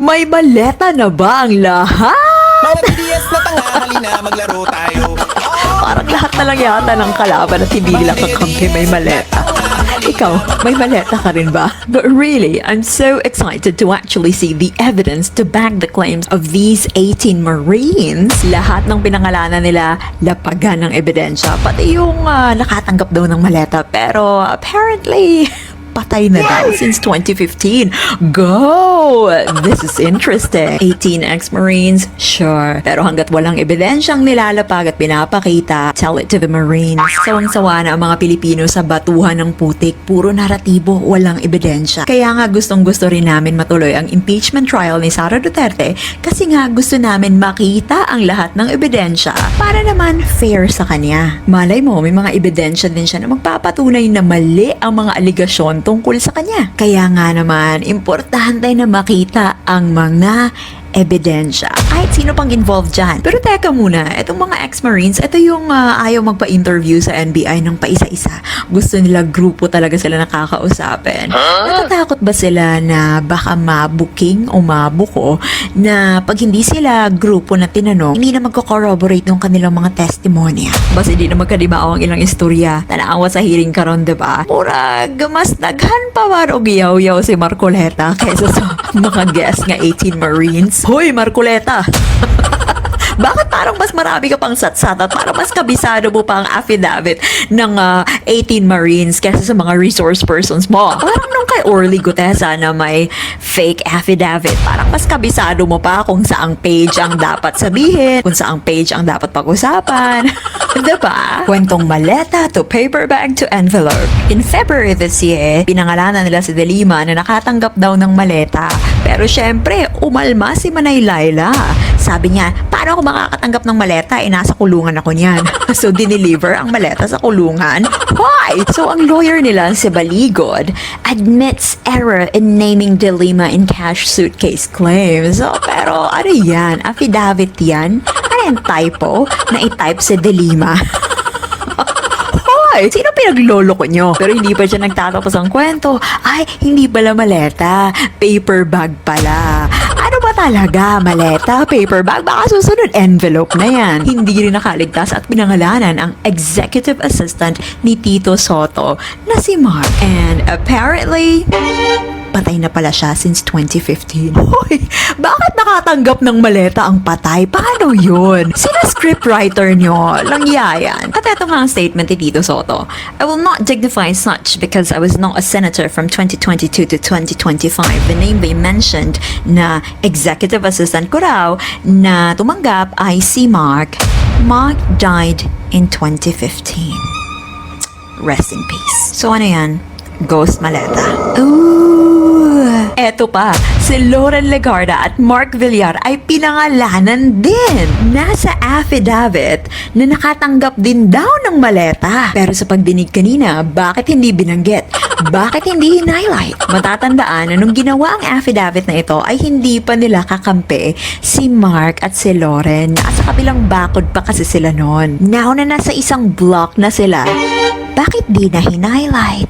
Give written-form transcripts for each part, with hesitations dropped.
May maleta na ba ang lahat? Mga BDS na tanga, halina maglaro tayo. Parang lahat na lang yata ng kalaban at hindi nila kakampi may maleta. Ikaw, may maleta ka rin ba? But really, I'm so excited to actually see the evidence to back the claims of these 18 Marines. Lahat ng pinangalanan nila, lapagan ng ebidensya. Pati yung nakatanggap daw ng maleta. Pero apparently, patay na daw since 2015. Go! This is interesting. 18 ex-Marines, sure. Pero hanggat walang ebidensyang nilalapag at pinapakita, tell it to the Marines. Sawang-sawa na ang mga Pilipino sa batuhan ng putik. Puro naratibo, walang ebidensya. Kaya nga gustong-gusto rin namin matuloy ang impeachment trial ni Sara Duterte kasi nga gusto namin makita ang lahat ng ebidensya para naman fair sa kanya. Malay mo, may mga ebidensya din siya na magpapatunay na mali ang mga aligasyon tungkol sa kanya. Kaya nga naman, importante na makita ang mga ebidensya. Kahit sino pang involved dyan. Pero teka muna, itong mga ex-Marines, ito yung ayaw magpa-interview sa NBI ng paisa-isa. Gusto nila grupo talaga sila nakakausapin. Natatakot ba sila na baka mabuking o mabuko na pag hindi sila grupo na tinanong, hindi na magko-corroborate ng kanilang mga testimonya? Basta hindi na magkadimao ang ilang istorya. Tanawa sa hearing karon, diba? Pura gamas daghan pa man o giyaw-yaw si Marcoleta kaysa sa mga guest nga 18 Marines. Hoy, Marcoleta! Bakit parang mas marami ka pang satsat at parang mas kabisado mo pa ang affidavit ng 18 Marines kaysa sa mga resource persons mo? Parang nung kay Orly Gutesa na may fake affidavit, parang mas kabisado mo pa kung saang page ang dapat sabihin, kung saang page ang dapat pag-usapan. Diba? Kwentong maleta to paper bag to envelope. In February this year, pinangalanan nila si De Lima na nakatanggap daw ng maleta. Pero syempre, umalma si Manay Laila. Sabi niya, paano ako makakatanggap ng maleta? Nasa kulungan ako niyan. So, dineliver ang maleta sa kulungan. Why? So, ang lawyer nila, si Baligod, admits error in naming De Lima in cash suitcase claims. So, pero ano yan? Affidavit yan? Ano yung typo na i-type si De Lima? Hoy, sino pinaglolo ko nyo? Pero hindi pa siya nagtatapos ang kwento. Ay, hindi pala maleta. Paper bag pala. Ano ba talaga? Maleta? Paper bag? Baka susunod envelope na yan. Hindi rin nakaligtas at pinangalanan ang executive assistant ni Tito Soto na si Mark. And apparently, patay na pala siya since 2015. Hoy, bakit nakatanggap ng maleta ang patay? Paano yun? Sino scriptwriter nyo? Langyayan. At eto nga ang statement ni Tito Soto. I will not dignify such because I was not a senator from 2022 to 2025. The name they mentioned na executive assistant ko raw na tumanggap ay si Mark. Mark died in 2015. Rest in peace. So ano yan? Ghost maleta. Ooh! Eto pa, si Loren Legarda at Mark Villar ay pinangalanan din. Nasa affidavit na nakatanggap din daw ng maleta. Pero sa pagdinig kanina, bakit hindi binanggit? Bakit hindi in-highlight? Matatandaan na nung ginawa ang affidavit na ito ay hindi pa nila kakampi si Mark at si Loren. Nasa kabilang bakod pa kasi sila noon. Now na nasa isang block na sila, bakit di na hin-highlight?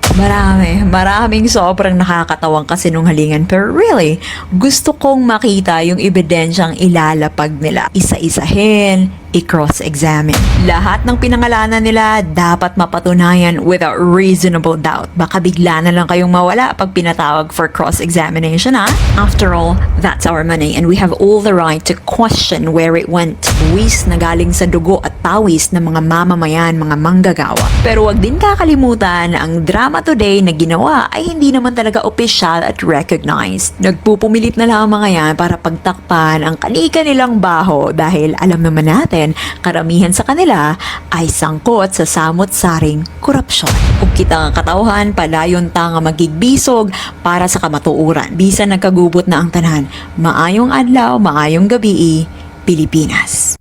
Maraming sobrang nakakatawang kasinungalingan. Pero really, gusto kong makita yung ebidensyang ilalapag nila. Isa-isahin, i-cross-examine. Lahat ng pinangalanan nila dapat mapatunayan without reasonable doubt. Baka bigla na lang kayong mawala pag pinatawag for cross-examination, ha? After all, that's our money and we have all the right to question where it went. Buwis na galing sa dugo at pawis ng mga mamamayan, mga manggagawa. Pero wag din kakalimutan na ang drama today na ginawa ay hindi naman talaga opisyal at recognized. Nagpupumilit na lang ang mga yan para pagtakpan ang kani-kanilang baho dahil alam naman natin karamihan sa kanila ay sangkot sa samot-saring korupsyon. Kung kita ang katauhan, palayon tanga magigbisog para sa kamatuuran. Bisan nagkagubot na ang tanan. Maayong adlaw, maayong gabi, Pilipinas.